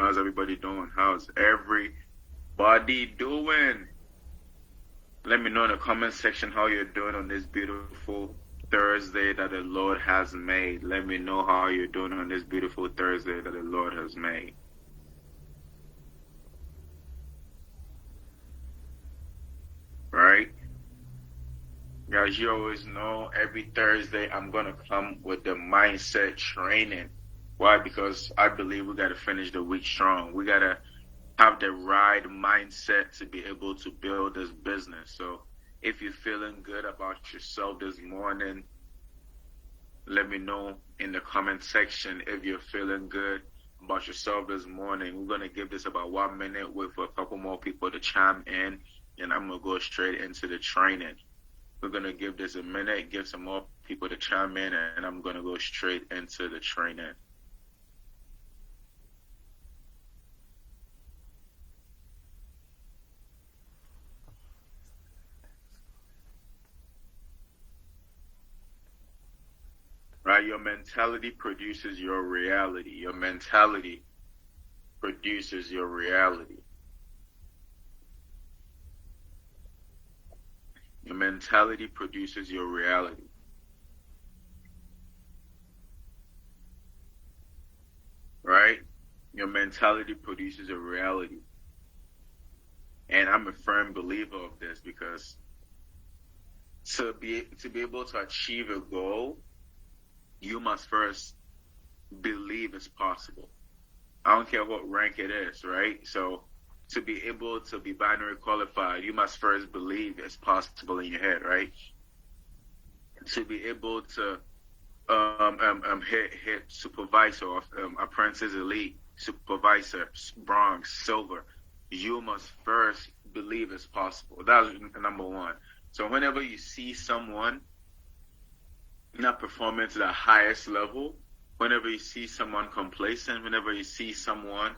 How's everybody doing? How's everybody doing? Let me know in the comment section how you're doing on this beautiful Thursday that the Lord has made. Let me know how you're doing on this beautiful Thursday that the Lord has made. Right? Guys, you always know every Thursday I'm going to come with the mindset training. Why? Because I believe we got to finish the week strong. We got to have the right mindset to be able to build this business. So if you're feeling good about yourself this morning, let me know in the comment section if you're feeling good about yourself this morning. We're going to give this about 1 minute, wait for a couple more people to chime in, and I'm going to go straight into the training. We're going to give this a minute, give some more people to chime in, and I'm going to go straight into the training. Right? Your mentality produces your reality. Your mentality produces your reality. Your mentality produces your reality. Right? Your mentality produces your reality. And I'm a firm believer of this because to be able to achieve a goal, you must first believe it's possible. I don't care what rank it is, right? So to be able to be binary qualified, you must first believe it's possible in your head, right? To be able to hit supervisor, apprentice, elite, supervisor, bronze, silver, you must first believe it's possible. That's number one. So whenever you see someone not performing to the highest level, whenever you see someone complacent, whenever you see someone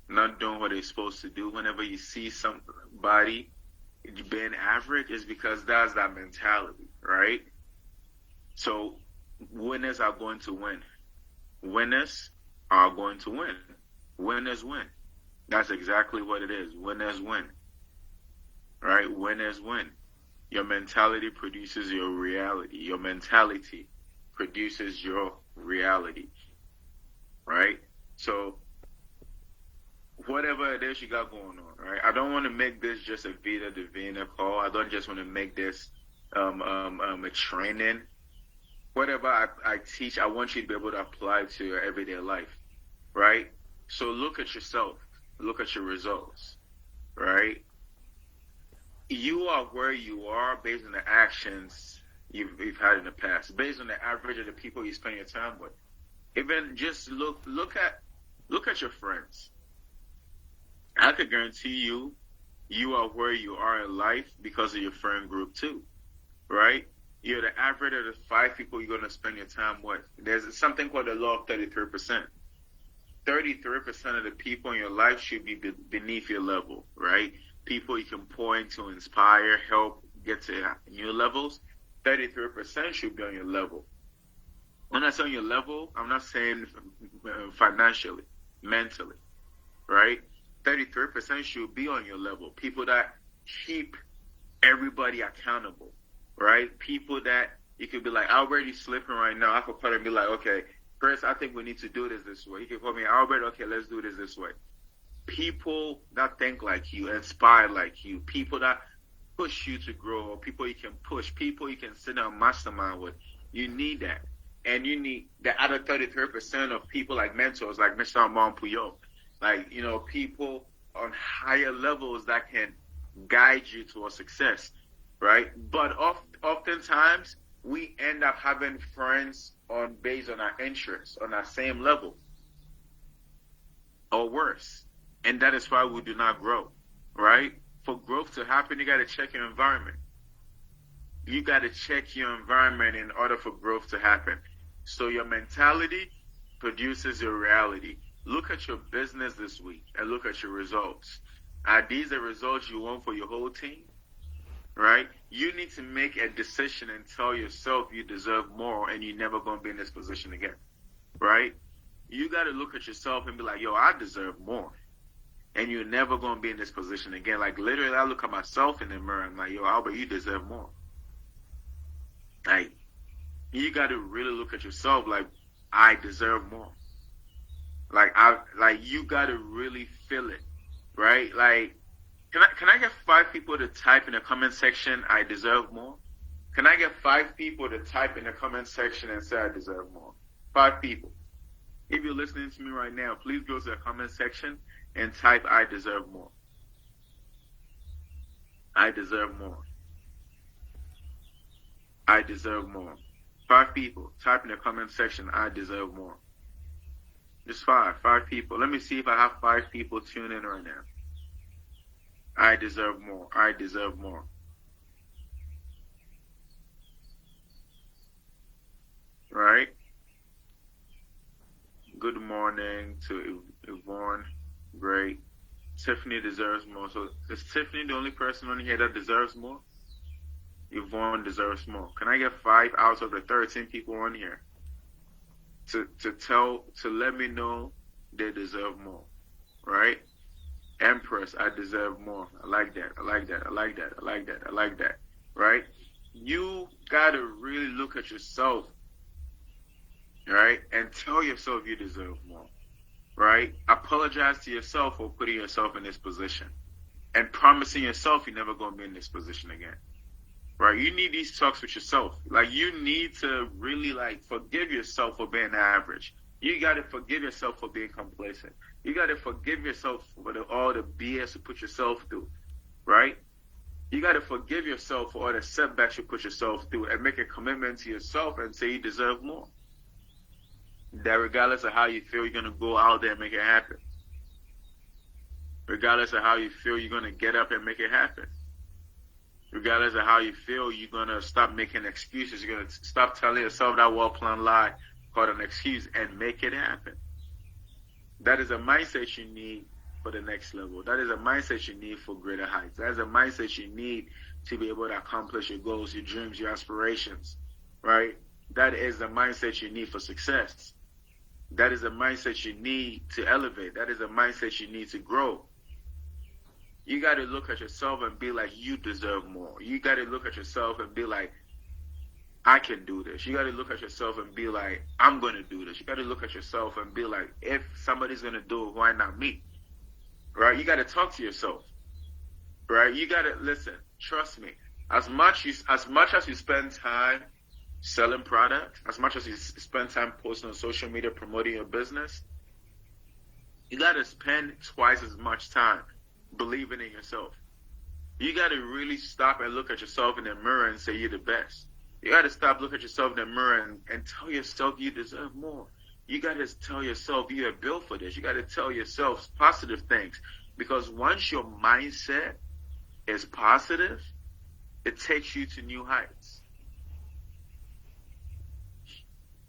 not doing what they're supposed to do, whenever you see somebody being average, is because that's that mentality, right? So winners are going to win. Winners are going to win. Winners win. That's exactly what it is. Winners win. Right? Winners win. Your mentality produces your reality. Your mentality produces your reality. Right? So whatever it is you got going on, right? I don't want to make this just a Vida Divina call. I don't just want to make this a training. Whatever I teach, I want you to be able to apply to your everyday life, right? So look at yourself. Look at your results, right? You are where you are based on the actions you've had in the past, based on the average of the people you spend your time with. Even just look at your friends. I could guarantee you are where you are in life because of your friend group too, right? You're the average of the 5 people you're going to spend your time with. There's something called the law of 33%. 33% of the people in your life should be beneath your level, right? People you can point to, inspire, help get to new levels. 33% should be on your level. When I say on your level, I'm not saying financially, mentally, right? 33% should be on your level. People that keep everybody accountable, right? People that you could be like, Albert, you slipping right now. I could call and be like, okay, Chris, I think we need to do this way. You can call me, Albert, okay, let's do this way. People that think like you, inspire like you, people that push you to grow, people you can push, people you can sit down mastermind with. You need that. And you need the other 33% of people like mentors, like Mr. Armand Puyol, like, people on higher levels that can guide you towards success, right? But oftentimes, we end up having friends based on our interests, on our same level, or worse. And that is why we do not grow, right? For growth to happen, you got to check your environment. You got to check your environment in order for growth to happen. So your mentality produces your reality. Look at your business this week and look at your results. Are these the results you want for your whole team? Right? You need to make a decision and tell yourself you deserve more and you're never going to be in this position again. Right? you got to look at yourself and be like, yo, I deserve more. And you're never going to be in this position again. Like, literally, I look at myself in the mirror and I'm like, yo, Albert, you deserve more. Like, you got to really look at yourself like, I deserve more. Like, you got to really feel it, right? Like, can I get 5 people to type in the comment section, I deserve more? Can I get 5 people to type in the comment section and say I deserve more? 5 people. If you're listening to me right now, please go to the comment section and type I deserve more. I deserve more. I deserve more. 5 people. Type in the comment section I deserve more. Just 5 people. Let me see if I have 5 people tune in right now. I deserve more. I deserve more. Right? Good morning to Yvonne. Great. Tiffany deserves more. So is Tiffany the only person on here that deserves more? Yvonne deserves more. Can I get 5 out of the 13 people on here to let me know they deserve more? Right? Empress, I deserve more. I like that. I like that. I like that. I like that. I like that. Right? You gotta really look at yourself, right? And tell yourself you deserve more. Right? Apologize to yourself for putting yourself in this position. And promising yourself you're never gonna be in this position again. Right? You need these talks with yourself. Like, you need to really, like, forgive yourself for being average. You got to forgive yourself for being complacent. You got to forgive yourself for all the BS you put yourself through, right? You got to forgive yourself for all the setbacks you put yourself through and make a commitment to yourself and say you deserve more. That regardless of how you feel, you're going to go out there and make it happen. Regardless of how you feel, you're going to get up and make it happen. Regardless of how you feel, you're going to stop making excuses. You're going to stop telling yourself that well-planned lie called an excuse and make it happen. That is a mindset you need for the next level. That is a mindset you need for greater heights. That is a mindset you need to be able to accomplish your goals, your dreams, your aspirations, right? That is the mindset you need for success. That is a mindset you need to elevate. That is a mindset you need to grow. You got to look at yourself and be like, you deserve more. You got to look at yourself and be like, I can do this. You got to look at yourself and be like, I'm going to do this. You got to look at yourself and be like, if somebody's going to do it, why not me? Right? You got to talk to yourself. Right? You got to listen. Trust me. As much as you spend time selling products, as much as you spend time posting on social media promoting your business, you got to spend twice as much time believing in yourself. You got to really stop and look at yourself in the mirror and say you're the best. You got to stop, look at yourself in the mirror and tell yourself you deserve more. You got to tell yourself you are built for this. You got to tell yourself positive things. Because once your mindset is positive, it takes you to new heights.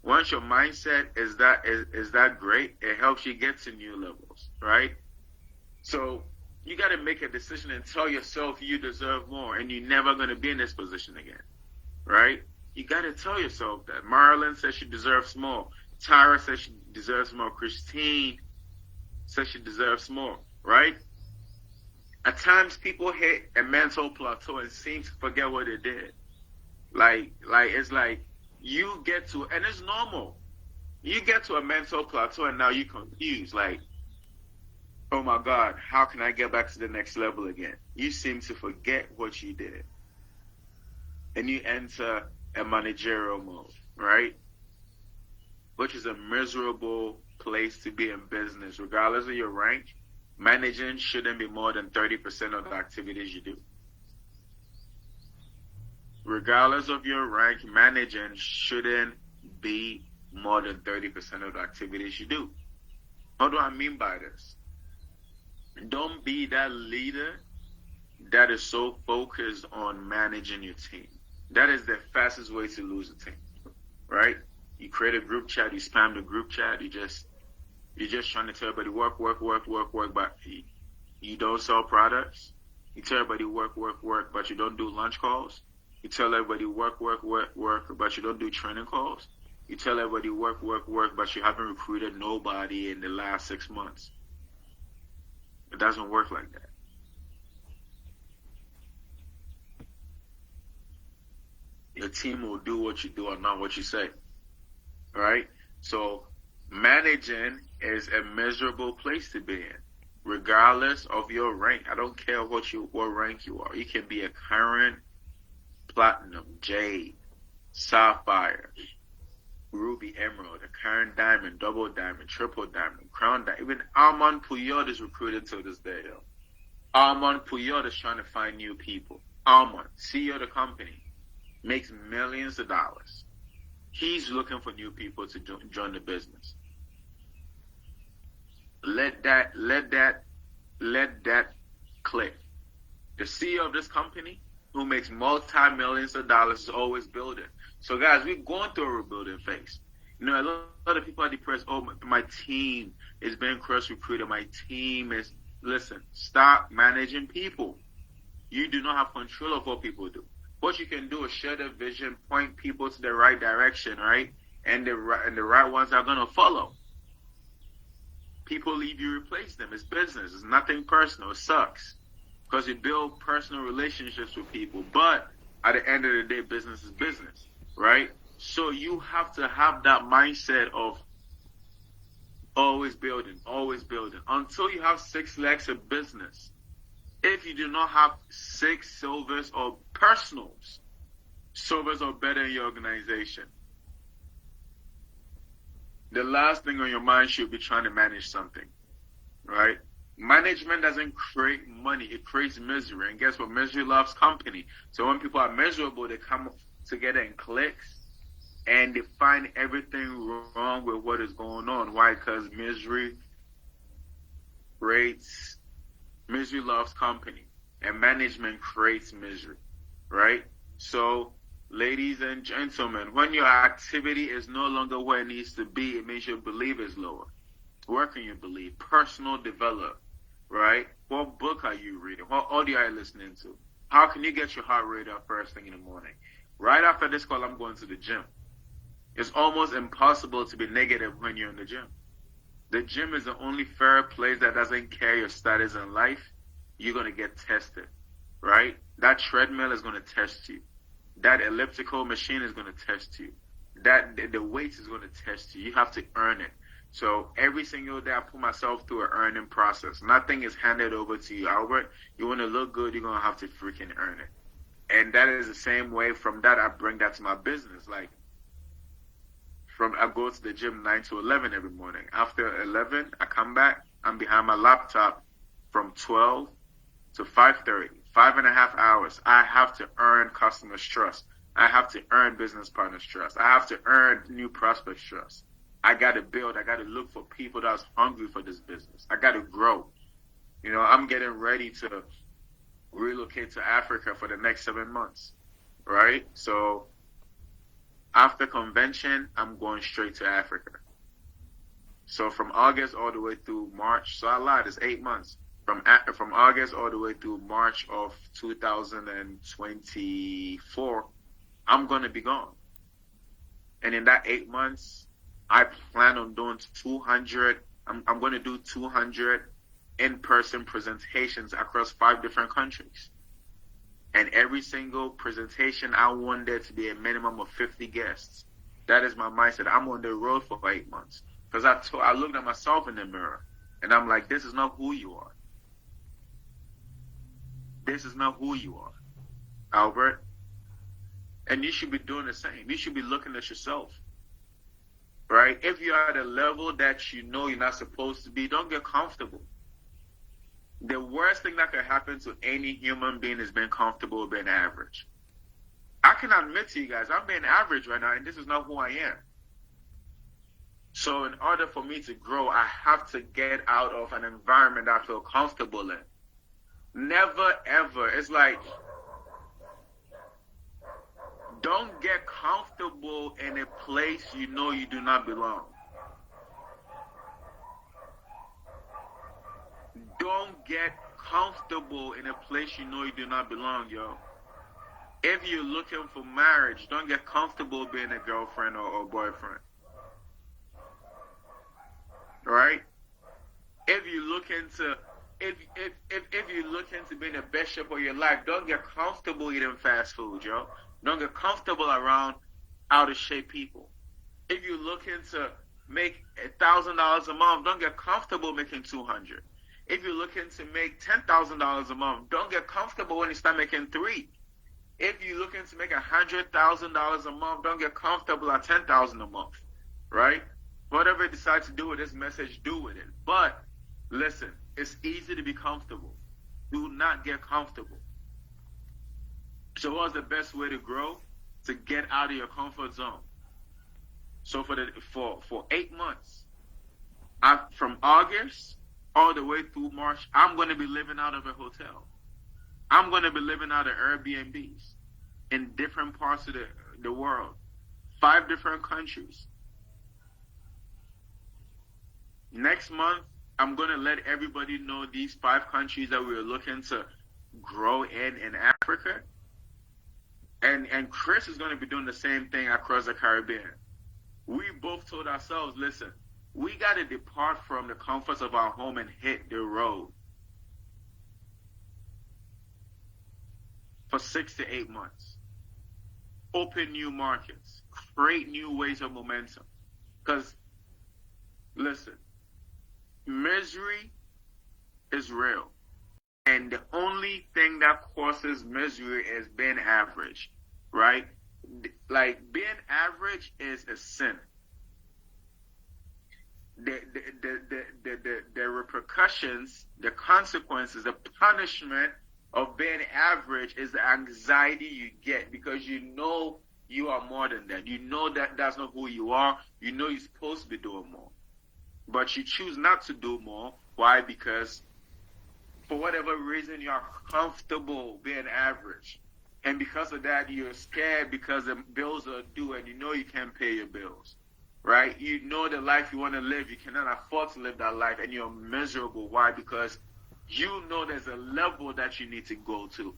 Once your mindset is that great, it helps you get to new levels, right? So you got to make a decision and tell yourself you deserve more, and you're never going to be in this position again, right? You got to tell yourself that. Marilyn says she deserves more. Tyra says she deserves more. Christine says she deserves more, right? At times, people hit a mental plateau and seem to forget what they did. Like it's like you get to, and it's normal. You get to a mental plateau and now you're confused. Like, oh my God, how can I get back to the next level again? You seem to forget what you did. And you enter a managerial mode, right? Which is a miserable place to be in business. Regardless of your rank, managing shouldn't be more than 30% of the activities you do. Regardless of your rank, managing shouldn't be more than 30% of the activities you do. What do I mean by this? Don't be that leader that is so focused on managing your team. That is the fastest way to lose a team, right? You create a group chat, you spam the group chat, you're just trying to tell everybody work, but you don't sell products. You tell everybody work, but you don't do lunch calls. You tell everybody work, but you don't do training calls. You tell everybody work, work, work, but you haven't recruited nobody in the last 6 months. It doesn't work like that. Your team will do what you do or not what you say. Right? So managing is a miserable place to be in, regardless of your rank. I don't care what rank you are. You can be a current, platinum, jade, sapphire, ruby, emerald, a current diamond, double diamond, triple diamond, crown diamond. Even Armand Puyol is recruited to this day, yo. Armand Puyol is trying to find new people. Armand, CEO of the company, makes millions of dollars. He's looking for new people to join the business. Let that click. The CEO of this company, who makes multi-millions of dollars, is always building. So guys, we're going through a rebuilding phase. You know, a lot of people are depressed. Oh, my team is being cross-recruited. My team is... Listen, stop managing people. You do not have control of what people do. What you can do is share the vision, point people to the right direction, right? And the right ones are going to follow. People leave, you replace them. It's business. It's nothing personal. It sucks. Because you build personal relationships with people. But at the end of the day, business is business, right? So you have to have that mindset of always building, until you have 6 legs of business. If you do not have 6 silvers or personals, silvers are better in your organization. The last thing on your mind should be trying to manage something, right? Management doesn't create money, it creates misery. And guess what? Misery loves company. So when people are miserable, they come together in cliques and they find everything wrong with what is going on. Why? Because misery loves company, and management creates misery, right? So, ladies and gentlemen, when your activity is no longer where it needs to be, it means your belief is lower. Work on your belief, personal develop, right? What book are you reading? What audio are you listening to? How can you get your heart rate up first thing in the morning? Right after this call, I'm going to the gym. It's almost impossible to be negative when you're in the gym. The gym is the only fair place that doesn't care your status in life. You're going to get tested, right? That treadmill is going to test you. That elliptical machine is going to test you. The weights is going to test you. You have to earn it. So every single day I put myself through an earning process. Nothing is handed over to you, Albert. You want to look good, you're going to have to freaking earn it. And that is the same way. From that, I bring that to my business. Like, I go to the gym 9 to 11 every morning. After 11, I come back. I'm behind my laptop from 12 to 5:30. 5.5 hours. I have to earn customers' trust. I have to earn business partners' trust. I have to earn new prospects' trust. I got to build. I got to look for people that's hungry for this business. I got to grow. You know, I'm getting ready to relocate to Africa for the next 7 months, right? So after convention, I'm going straight to Africa. So from August all the way through March, so I lied, it's 8 months. From August all the way through March of 2024, I'm going to be gone. And in that 8 months, I plan on doing 200, I'm going to do 200 in-person presentations across 5 different countries. And every single presentation, I want there to be a minimum of 50 guests. That is my mindset. I'm on the road for 8 months. Because I looked at myself in the mirror, and I'm like, this is not who you are. This is not who you are, Albert. And you should be doing the same. You should be looking at yourself, right? If you're at a level that you know you're not supposed to be, don't get comfortable. The worst thing that could happen to any human being is being comfortable being average. I can admit to you guys, I'm being average right now, and this is not who I am. So in order for me to grow, I have to get out of an environment I feel comfortable in. Never, ever. It's like, don't get comfortable in a place you know you do not belong. Don't get comfortable in a place you know you do not belong, yo. If you're looking for marriage, don't get comfortable being a girlfriend or boyfriend. Right? If you look into if you look into being the best shape of your life, don't get comfortable eating fast food, yo. Don't get comfortable around out of shape people. If you look into make $1,000 a month, don't get comfortable making 200. If you're looking to make $10,000 a month, don't get comfortable when you start making 3. If you're looking to make $100,000 a month, don't get comfortable at $10,000 a month, right? Whatever you decide to do with this message, do with it. But listen, it's easy to be comfortable. Do not get comfortable. So what's the best way to grow? To get out of your comfort zone. So for 8 months, from August all the way through March, I'm going to be living out of a hotel. I'm going to be living out of Airbnbs in different parts of the world. 5 different countries. Next month, I'm going to let everybody know these 5 countries that we're looking to grow in Africa. And Chris is going to be doing the same thing across the Caribbean. We both told ourselves, listen, we got to depart from the comforts of our home and hit the road for 6 to 8 months. Open new markets. Create new ways of momentum. Because, listen, misery is real. And the only thing that causes misery is being average, right? Like, being average is a sin. The repercussions, the consequences, the punishment of being average is the anxiety you get because you know you are more than that. You know that that's not who you are. You know you're supposed to be doing more. But you choose not to do more. Why? Because for whatever reason, you are comfortable being average. And because of that, you're scared because the bills are due and you know you can't pay your bills. Right? You know the life you want to live. You cannot afford to live that life and you're miserable. Why? Because you know there's a level that you need to go to.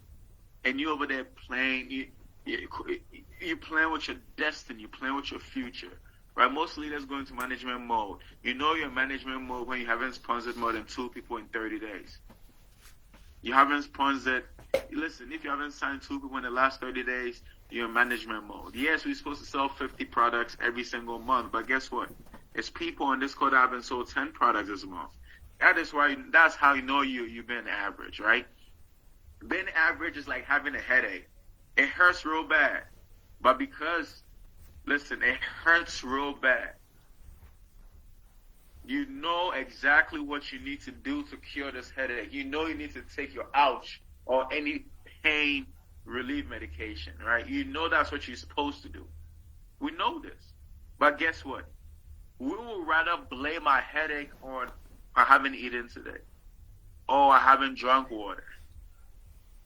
And you're over there playing, you're playing with your destiny, you're playing with your future. Right? Most leaders go into management mode. You know you're in management mode when you haven't sponsored more than 2 people in 30 days. You haven't sponsored, listen, if you haven't signed 2 people in the last 30 days, you're in management mode. Yes, we're supposed to sell 50 products every single month, but guess what? It's people on this code that haven't sold 10 products this month. That's how you know you've been average, right? Being average is like having a headache. It hurts real bad. But because, listen, it hurts real bad. You know exactly what you need to do to cure this headache. You know you need to take your ouch or any pain relief medication, right? You know that's what you're supposed to do. We know this. But guess what? We will rather blame our headache on I haven't eaten today. Oh, I haven't drunk water.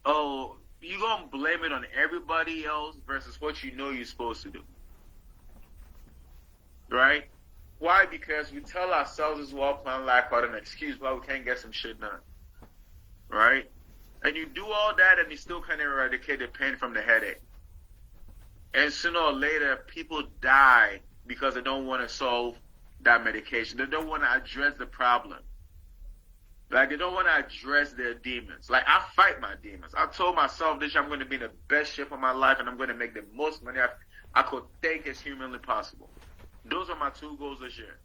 Oh, you're going to blame it on everybody else versus what you know you're supposed to do. Right? Why? Because we tell ourselves as well plan like hard an excuse why we can't get some shit done. Right? And you do all that and you still can't eradicate the pain from the headache. And sooner or later, people die because they don't want to solve that medication. They don't want to address the problem. Like, they don't want to address their demons. Like, I fight my demons. I told myself this year I'm going to be in the best shape of my life and I'm going to make the most money I could think is humanly possible. Those are my 2 goals this year.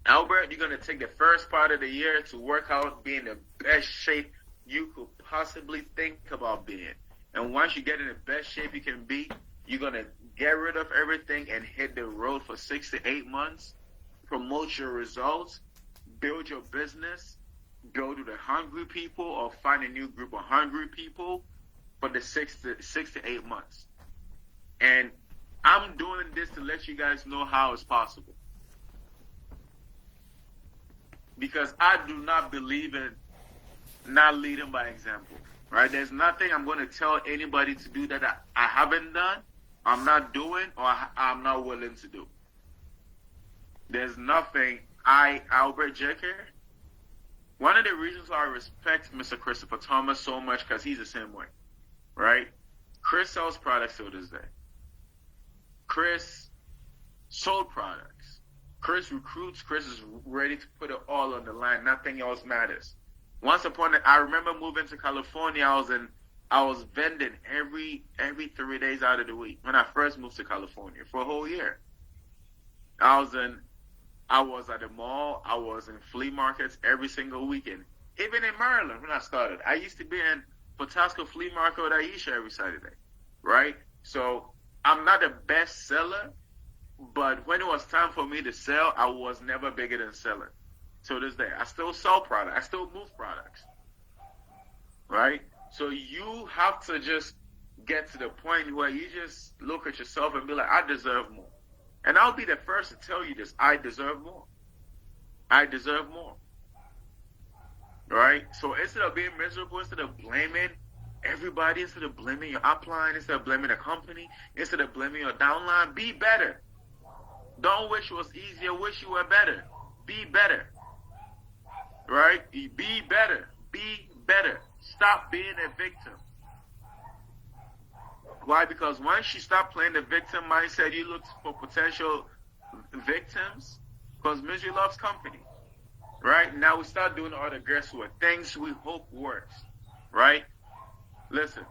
Albert, you're going to take the first part of the year to work out, be in the best shape you could possibly think about being. And once you get in the best shape you can be, you're going to get rid of everything and hit the road for 6 to 8 months, promote your results, build your business, go to the hungry people or find a new group of hungry people for the 6 to 8 months. And I'm doing this to let you guys know how it's possible. Because I do not believe in not leading by example. Right? There's nothing I'm going to tell anybody to do that I haven't done, I'm not doing, or I'm not willing to do. There's nothing Albert Jeker, one of the reasons why I respect Mr. Christopher Thomas so much, because he's the same way. Right? Chris sells products to this day. Chris sold products. Chris recruits. Chris is ready to put it all on the line. Nothing else matters. I remember moving to California. I was vending every 3 days out of the week when I first moved to California for a whole year. I was at the mall. I was in flea markets every single weekend. Even in Maryland when I started, I used to be in Pawtuska Flea Market with Aisha every Saturday, right? So I'm not the best seller, but when it was time for me to sell, I was never bigger than selling. To this day, I still sell products. I still move products, right? So you have to just get to the point where you just look at yourself and be like, I deserve more. And I'll be the first to tell you this. I deserve more. I deserve more. Right? So instead of being miserable, instead of blaming everybody, instead of blaming your upline, instead of blaming the company, instead of blaming your downline, be better. Don't wish it was easier, wish you were better. Be better. Right? Be better. Be better. Stop being a victim. Why? Because once you stop playing the victim mindset, you look for potential victims, because misery loves company. Right? Now we start doing all the guesswork, things we hope works. Right? Listen,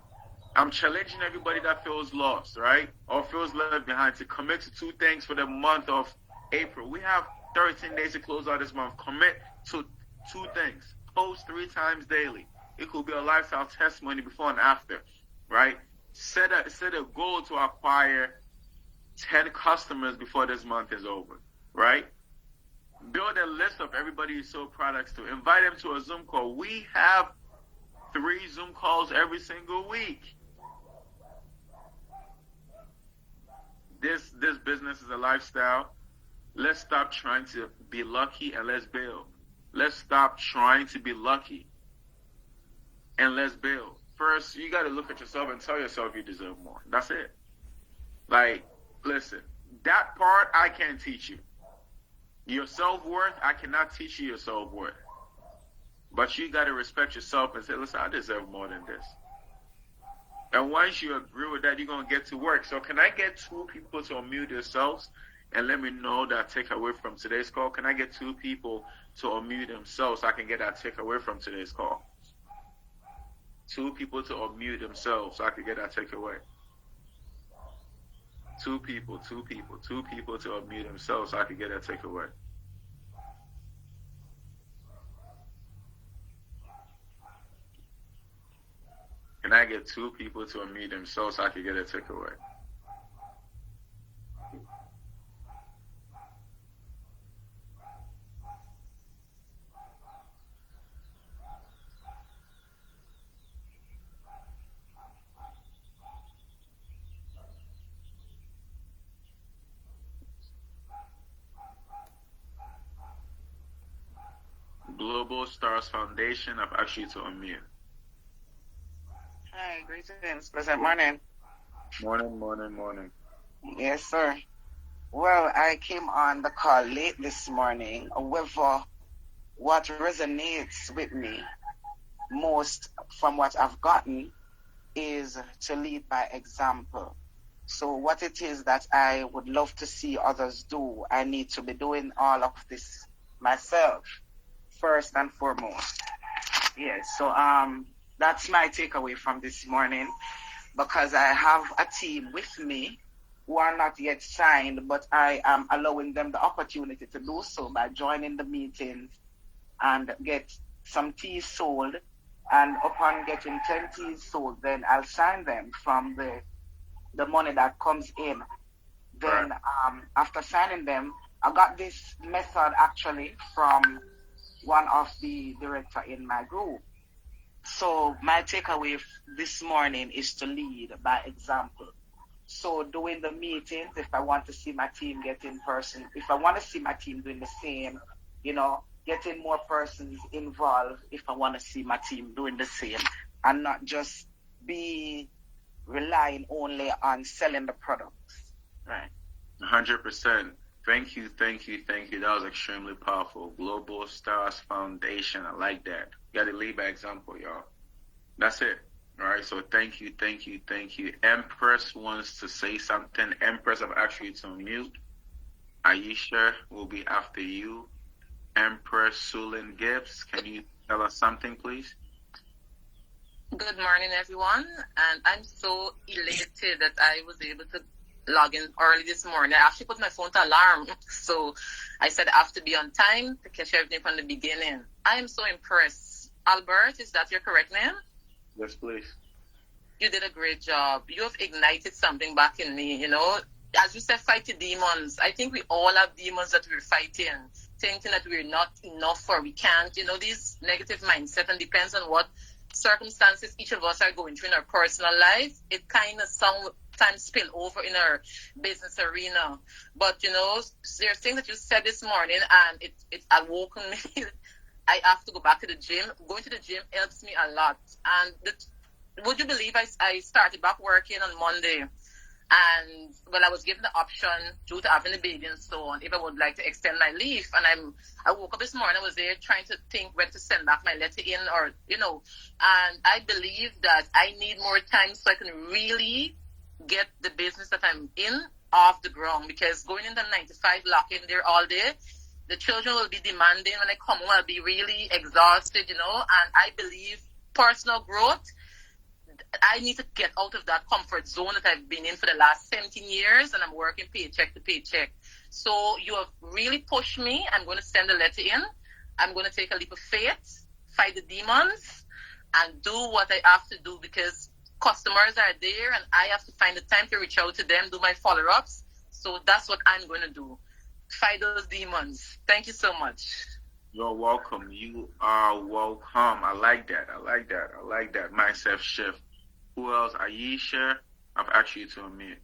I'm challenging everybody that feels lost, right? Or feels left behind to commit to 2 things for the month of April. We have 13 days to close out this month. Commit to 2 things. Post 3 times daily. It could be a lifestyle testimony before and after, right? Set a goal to acquire 10 customers before this month is over, right? Build a list of everybody you sold products to. Invite them to a Zoom call. We have 3 Zoom calls every single week. This business is a lifestyle. Let's stop trying to be lucky and let's build. Let's stop trying to be lucky and let's build. First, you got to look at yourself and tell yourself you deserve more. That's it. Like, listen, that part I can't teach you. Your self-worth, I cannot teach you your self-worth. But you got to respect yourself and say, listen, I deserve more than this. And once you agree with that, you're going to get to work. So can I get 2 people to unmute themselves and let me know that takeaway from today's call? Can I get 2 people to unmute themselves so I can get that takeaway from today's call? 2 people to unmute themselves so I can get that takeaway. 2 people to unmute themselves so I can get that takeaway. Can I get 2 people to unmute themselves so I can get a takeaway? Global Stars Foundation, I've asked you to unmute. Hi, greetings. Pleasant morning. Morning. Yes, sir. Well, I came on the call late this morning. However, what resonates with me most from what I've gotten is to lead by example. So what it is that I would love to see others do, I need to be doing all of this myself, first and foremost. Yes, so that's my takeaway from this morning, because I have a team with me who are not yet signed, but I am allowing them the opportunity to do so by joining the meetings and get some teas sold. And upon getting 10 teas sold, then I'll sign them from the money that comes in. Then after signing them, I got this method actually from one of the director in my group. So my takeaway this morning is to lead by example. So doing the meetings, if I want to see my team get in person, if I want to see my team doing the same, getting more persons involved, if I want to see my team doing the same, and not just be relying only on selling the products. Right. 100%. Thank you. That was extremely powerful. Global Stars Foundation. I like that. You got to lead by example, y'all. That's it. All right, so thank you, thank you, thank you. Empress wants to say something. Empress, I've asked you to mute. Aisha will be after you. Empress Sulin Gibbs, can you tell us something, please? Good morning, everyone. And I'm so elated that I was able to log in early this morning. I actually put my phone to alarm. So I said I have to be on time to catch everything from the beginning. I am so impressed. Albert, is that your correct name? Yes, please. You did a great job. You have ignited something back in me, you know. As you said, fight the demons. I think we all have demons that we're fighting, thinking that we're not enough or we can't. You know, these negative mindset, and depends on what circumstances each of us are going through in our personal life. It kind of sometimes spill over in our business arena. But, you know, there's things that you said this morning, and it awoken me. I have to go back to the gym. Going to the gym helps me a lot. And would you believe I started back working on Monday? And well, I was given the option due to having a baby and so on, if I would like to extend my leave. And I woke up this morning, I was there trying to think when to send back my letter in, or, you know, and I believe that I need more time so I can really get the business that I'm in off the ground, because going in the 9 to 5 lock-in there all day, the children will be demanding. When I come home, I'll be really exhausted, you know, and I believe personal growth, I need to get out of that comfort zone that I've been in for the last 17 years, and I'm working paycheck to paycheck. So you have really pushed me. I'm going to send a letter in. I'm going to take a leap of faith, fight the demons, and do what I have to do, because customers are there, and I have to find the time to reach out to them, do my follow-ups. So that's what I'm going to do. Fight those demons. Thank you so much. You're welcome. You are welcome. I like that. I like that. I like that mindset shift. Who else? Aisha, I've asked you to unmute.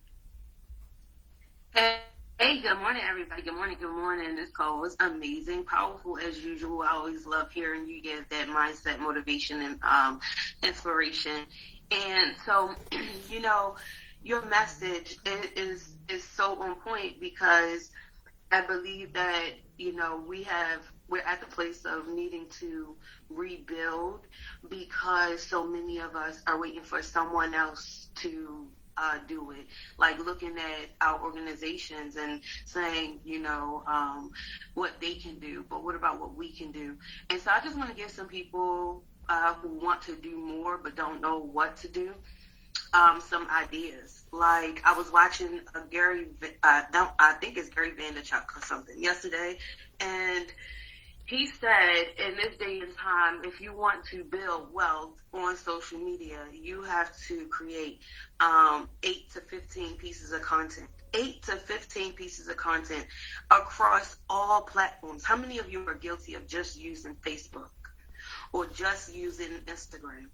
Hey, good morning, everybody. Good morning. This call was amazing, powerful as usual. I always love hearing you give that mindset, motivation, and inspiration. And so, you know, your message is so on point, because I believe that, you know, we're at the place of needing to rebuild, because so many of us are waiting for someone else to do it. Like looking at our organizations and saying, you know, what they can do, but what about what we can do? And so I just want to give some people who want to do more but don't know what to do, some ideas. Like I was watching a I think it's Gary Vaynerchuk or something yesterday, and he said, in this day and time, if you want to build wealth on social media, you have to create 8 to 15 pieces of content. 8 to 15 pieces of content across all platforms. How many of you are guilty of just using Facebook or just using Instagram?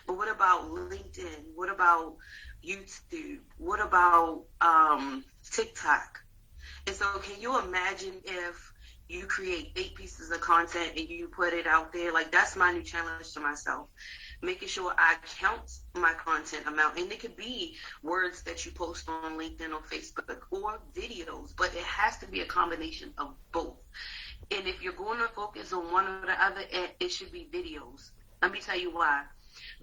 But what about LinkedIn? What about YouTube? What about TikTok? And so can you imagine if you create 8 pieces of content and you put it out there? Like, that's my new challenge to myself. Making sure I count my content amount. And it could be words that you post on LinkedIn or Facebook, or videos, but it has to be a combination of both. And if you're going to focus on one or the other, it should be videos. Let me tell you why.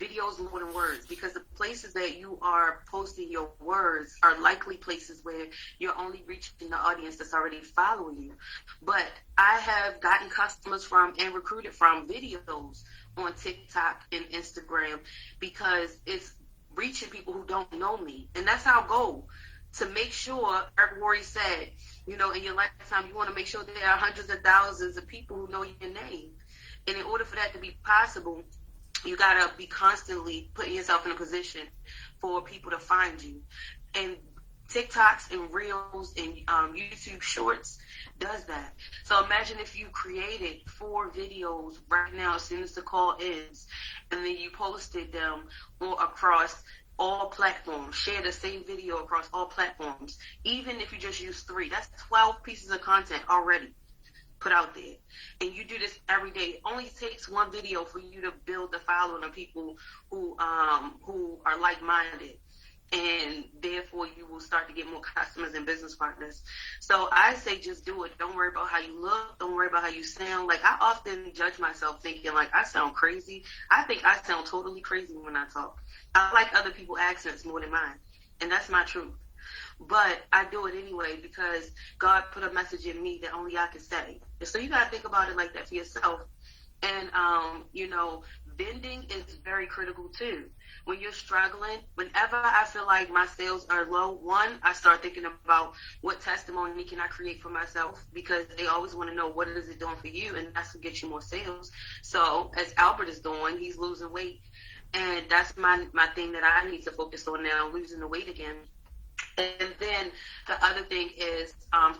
Videos more than words, because the places that you are posting your words are likely places where you're only reaching the audience that's already following you. But I have gotten customers from and recruited from videos on TikTok and Instagram, because it's reaching people who don't know me. And that's our goal, to make sure, Eric Worre said, you know, in your lifetime, you want to make sure there are hundreds of thousands of people who know your name. And in order for that to be possible, you got to be constantly putting yourself in a position for people to find you. And TikToks and Reels and YouTube Shorts does that. So imagine if you created 4 videos right now as soon as the call ends, and then you posted them across all platforms. Share the same video across all platforms. Even if you just use 3, that's 12 pieces of content already put out there. And you do this every day. It only takes one video for you to build the following of people who are like-minded. and therefore you will start to get more customers and business partners. So I say just do it. Don't worry about how you look. Don't worry about how you sound. Like, I often judge myself thinking, like, I sound crazy. I think I sound totally crazy when I talk. I like other people's accents more than mine, and that's my truth. But I do it anyway because God put a message in me that only I can say. And so you got to think about it like that for yourself. And, vending is very critical too. When you're struggling, whenever I feel like my sales are low, one, I start thinking about what testimony can I create for myself, because they always want to know what is it doing for you, and that's what gets you more sales. So as Albert is doing, he's losing weight. And that's my thing that I need to focus on now, losing the weight again. And then the other thing is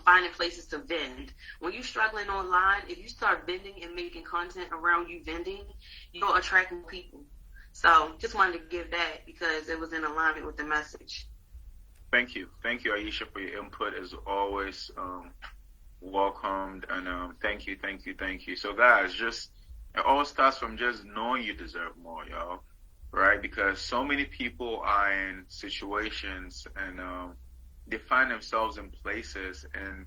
finding places to vend. When you're struggling online, if you start vending and making content around you vending, you'll attract more people. So just wanted to give that because it was in alignment with the message. Thank you, Aisha, for your input. As always, welcomed, and thank you. So guys, it all starts from just knowing you deserve more, y'all. Right? Because so many people are in situations and they find themselves in places, and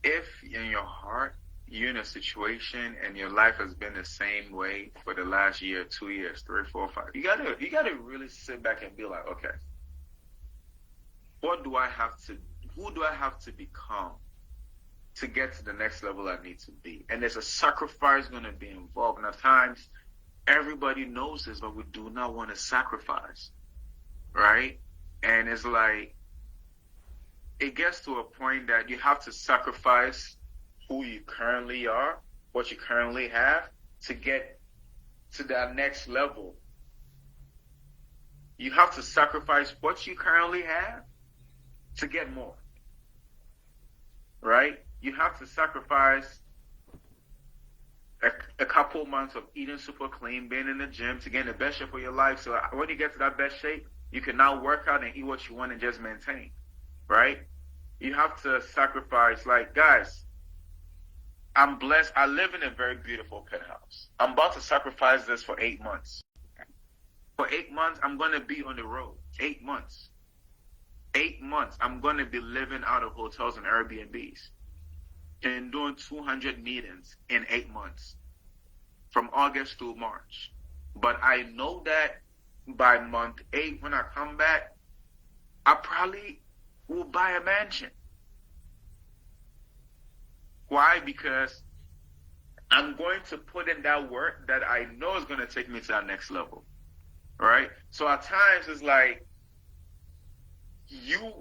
if in your heart you're in a situation and your life has been the same way for the last year, 2 years, 3, 4, 5, you gotta really sit back and be like, okay, who do I have to become to get to the next level I need to be? And there's a sacrifice going to be involved, and at times everybody knows this, but we do not want to sacrifice, right? And it's like, it gets to a point that you have to sacrifice who you currently are, what you currently have, to get to that next level. You have to sacrifice what you currently have to get more, right? You have to sacrifice a couple months of eating super clean, being in the gym to get in the best shape of your life. So when you get to that best shape, you can now work out and eat what you want and just maintain, right? You have to sacrifice, like, guys, I'm blessed. I live in a very beautiful penthouse. I'm about to sacrifice this for 8 months. For 8 months, I'm going to be on the road. 8 months. 8 months, I'm going to be living out of hotels and Airbnbs and doing 200 meetings in 8 months, from August to March. But I know that by month 8, when I come back, I probably will buy a mansion. Why? Because I'm going to put in that work that I know is going to take me to that next level, right? So at times it's like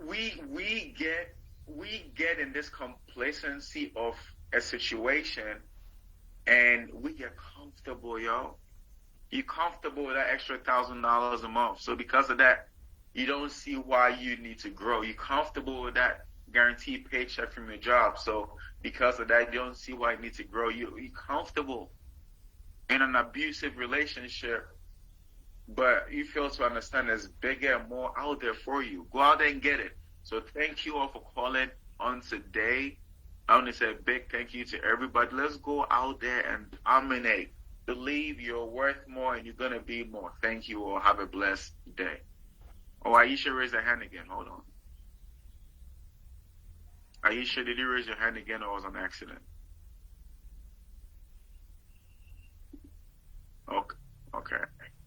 we get in this complacency of a situation, and we get comfortable, y'all. You're comfortable with that extra $1,000 a month. So because of that, you don't see why you need to grow. You're comfortable with that guaranteed paycheck from your job. So because of that, you don't see why you need to grow. You're comfortable in an abusive relationship, but you fail to understand there's bigger and more out there for you. Go out there and get it. So thank you all for calling on today. I want to say a big thank you to everybody. Let's go out there and dominate. Believe you're worth more and you're going to be more. Thank you all. Have a blessed day. Oh, Aisha raised her hand again. Hold on. Aisha, did you raise your hand again, or was it an accident?